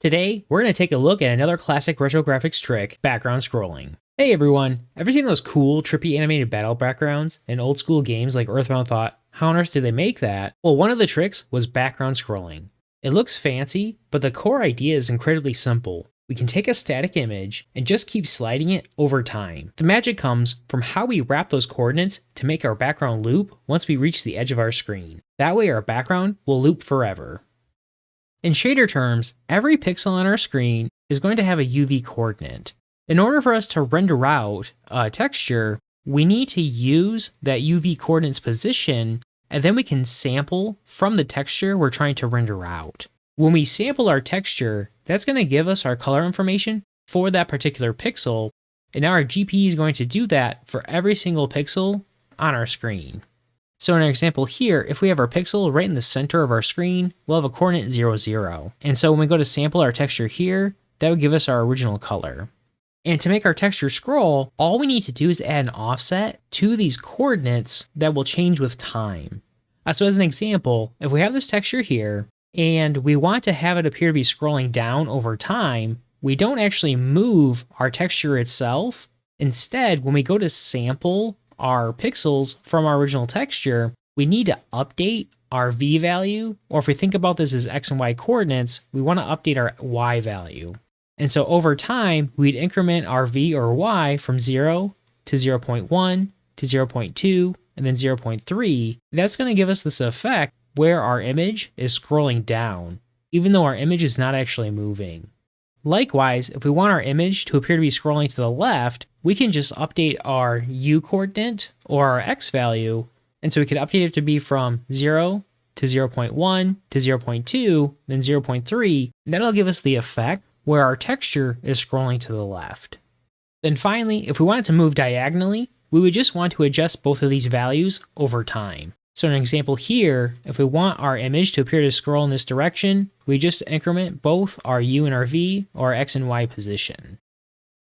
Today, we're going to take a look at another classic retro graphics trick, background scrolling. Hey everyone, ever seen those cool, trippy animated battle backgrounds in old school games like EarthBound thought, how on earth did they make that? Well, one of the tricks was background scrolling. It looks fancy, but the core idea is incredibly simple. We can take a static image and just keep sliding it over time. The magic comes from how we wrap those coordinates to make our background loop once we reach the edge of our screen. That way our background will loop forever. In shader terms, every pixel on our screen is going to have a UV coordinate. In order for us to render out a texture, we need to use that UV coordinate's position, and then we can sample from the texture we're trying to render out. When we sample our texture, that's going to give us our color information for that particular pixel, and now our GPU is going to do that for every single pixel on our screen. So in our example here, if we have our pixel right in the center of our screen, we'll have a coordinate 0, 0. And so when we go to sample our texture here, that would give us our original color. And to make our texture scroll, all we need to do is add an offset to these coordinates that will change with time. So as an example, if we have this texture here, and we want to have it appear to be scrolling down over time, we don't actually move our texture itself. Instead, when we go to sample our pixels from our original texture, we need to update our V value, or if we think about this as X and Y coordinates, we want to update our Y value. And so over time, we'd increment our V or Y from 0 to 0.1 to 0.2 and then 0.3. That's going to give us this effect where our image is scrolling down, even though our image is not actually moving. Likewise, if we want our image to appear to be scrolling to the left, we can just update our U coordinate or our X value. And so we could update it to be from 0 to 0.1 to 0.2, then 0.3. And that'll give us the effect where our texture is scrolling to the left. Then finally, if we want it to move diagonally, we would just want to adjust both of these values over time. So in an example here, if we want our image to appear to scroll in this direction, we just increment both our U and our V or our X and Y position.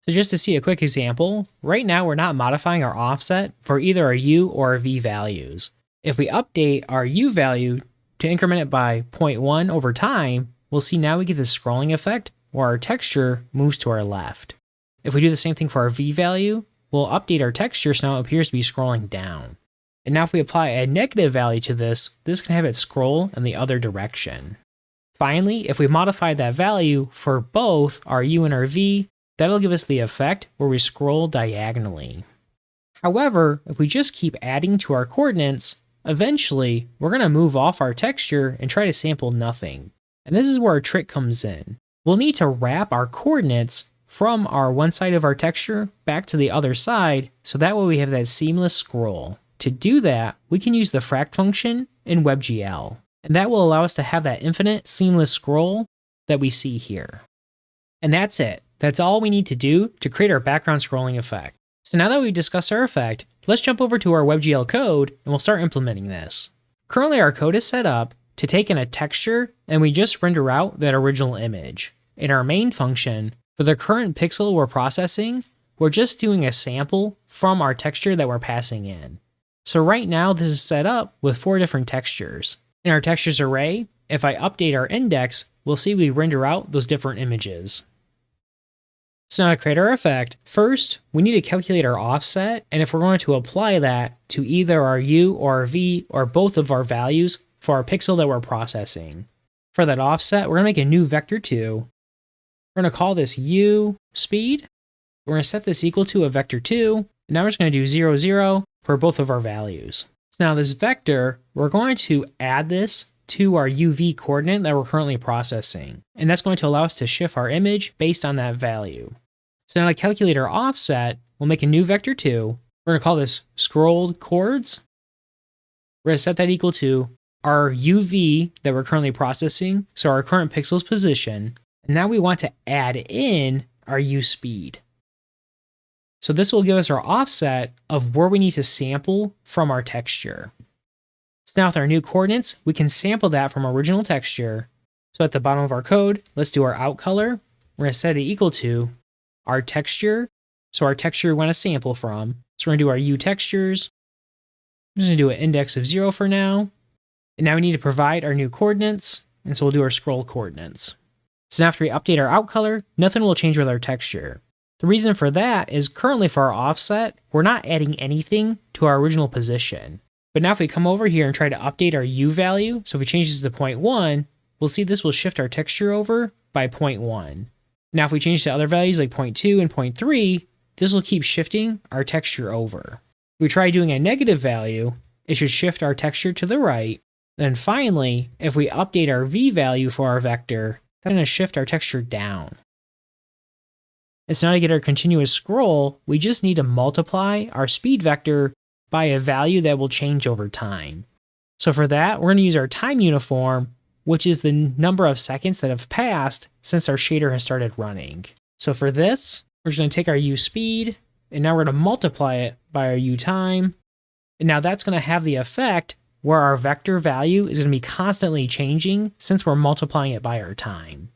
So just to see a quick example, right now we're not modifying our offset for either our U or our V values. If we update our U value to increment it by 0.1 over time, we'll see now we get this scrolling effect where our texture moves to our left. If we do the same thing for our V value, we'll update our texture so now it appears to be scrolling down. And now if we apply a negative value to this can have it scroll in the other direction. Finally, if we modify that value for both our U and our V, that'll give us the effect where we scroll diagonally. However, if we just keep adding to our coordinates, eventually we're going to move off our texture and try to sample nothing. And this is where our trick comes in. We'll need to wrap our coordinates from our one side of our texture back to the other side, so that way we have that seamless scroll. To do that, we can use the fract function in WebGL, and that will allow us to have that infinite seamless scroll that we see here. And that's it. That's all we need to do to create our background scrolling effect. So now that we've discussed our effect, let's jump over to our WebGL code and we'll start implementing this. Currently our code is set up to take in a texture and we just render out that original image. In our main function, for the current pixel we're processing, we're just doing a sample from our texture that we're passing in. So right now this is set up with 4 different textures. In our textures array, if I update our index, we'll see we render out those different images. So now to create our effect, first we need to calculate our offset, and if we're going to apply that to either our U or our V or both of our values for our pixel that we're processing. For that offset, we're going to make a new vector 2. We're going to call this U speed. We're going to set this equal to a vector 2. And now we're just going to do 0, 0 for both of our values. So now this vector, we're going to add this to our UV coordinate that we're currently processing. And that's going to allow us to shift our image based on that value. So now to calculate our offset, we'll make a new vector 2. We're going to call this scrolled chords. We're going to set that equal to our UV that we're currently processing, so our current pixel's position. And now we want to add in our U speed. So this will give us our offset of where we need to sample from our texture. So now with our new coordinates, we can sample that from our original texture. So at the bottom of our code, let's do our out color. We're going to set it equal to our texture. So our texture we want to sample from. So we're going to do our U textures. I'm just going to do an index of 0 for now. And now we need to provide our new coordinates. And so we'll do our scroll coordinates. So now after we update our out color, nothing will change with our texture. The reason for that is currently for our offset, we're not adding anything to our original position. But now if we come over here and try to update our U value, so if we change this to 0.1, we'll see this will shift our texture over by 0.1. Now if we change to other values like 0.2 and 0.3, this will keep shifting our texture over. If we try doing a negative value, it should shift our texture to the right. Then finally, if we update our V value for our vector, that's going to shift our texture down. And so now to get our continuous scroll, we just need to multiply our speed vector by a value that will change over time. So for that, we're going to use our time uniform, which is the number of seconds that have passed since our shader has started running. So for this, we're just going to take our U speed, and now we're going to multiply it by our U time. And now that's going to have the effect where our vector value is going to be constantly changing since we're multiplying it by our time.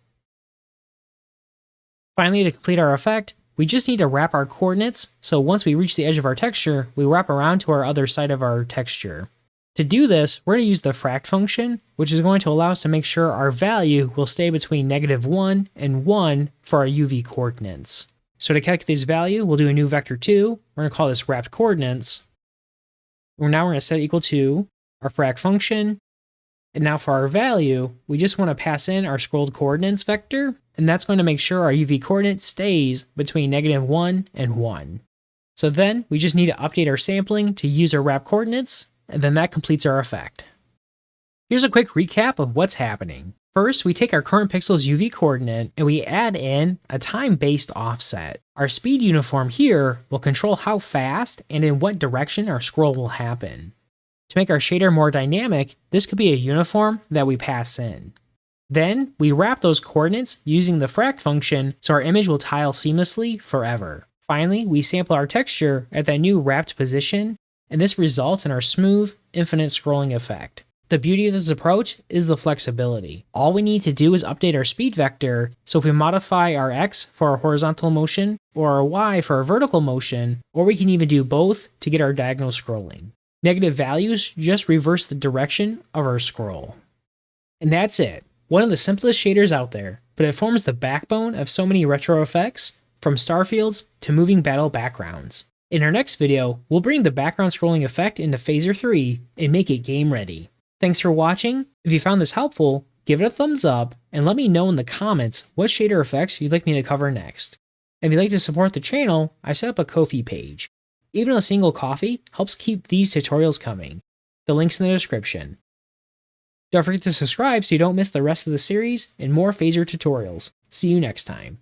Finally, to complete our effect, we just need to wrap our coordinates, so once we reach the edge of our texture, we wrap around to our other side of our texture. To do this, we're going to use the fract function, which is going to allow us to make sure our value will stay between -1 and 1 for our UV coordinates. So to calculate this value, we'll do a new vector 2. We're going to call this wrapped coordinates. Now we're going to set it equal to our fract function. And now for our value, we just want to pass in our scrolled coordinates vector, and that's going to make sure our UV coordinate stays between -1 and 1. So then we just need to update our sampling to use our wrap coordinates, and then that completes our effect. Here's a quick recap of what's happening. First, we take our current pixel's UV coordinate and we add in a time-based offset. Our speed uniform here will control how fast and in what direction our scroll will happen. To make our shader more dynamic, this could be a uniform that we pass in. Then, we wrap those coordinates using the fract function so our image will tile seamlessly forever. Finally, we sample our texture at that new wrapped position, and this results in our smooth, infinite scrolling effect. The beauty of this approach is the flexibility. All we need to do is update our speed vector, so if we modify our X for our horizontal motion, or our Y for our vertical motion, or we can even do both to get our diagonal scrolling. Negative values just reverse the direction of our scroll. And that's it. One of the simplest shaders out there, but it forms the backbone of so many retro effects, from starfields to moving battle backgrounds. In our next video, we'll bring the background scrolling effect into Phaser 3 and make it game ready. Thanks for watching. If you found this helpful, give it a thumbs up and let me know in the comments what shader effects you'd like me to cover next. If you'd like to support the channel, I've set up a Ko-fi page. Even a single coffee helps keep these tutorials coming. The link's in the description. Don't forget to subscribe so you don't miss the rest of the series and more Phaser tutorials. See you next time.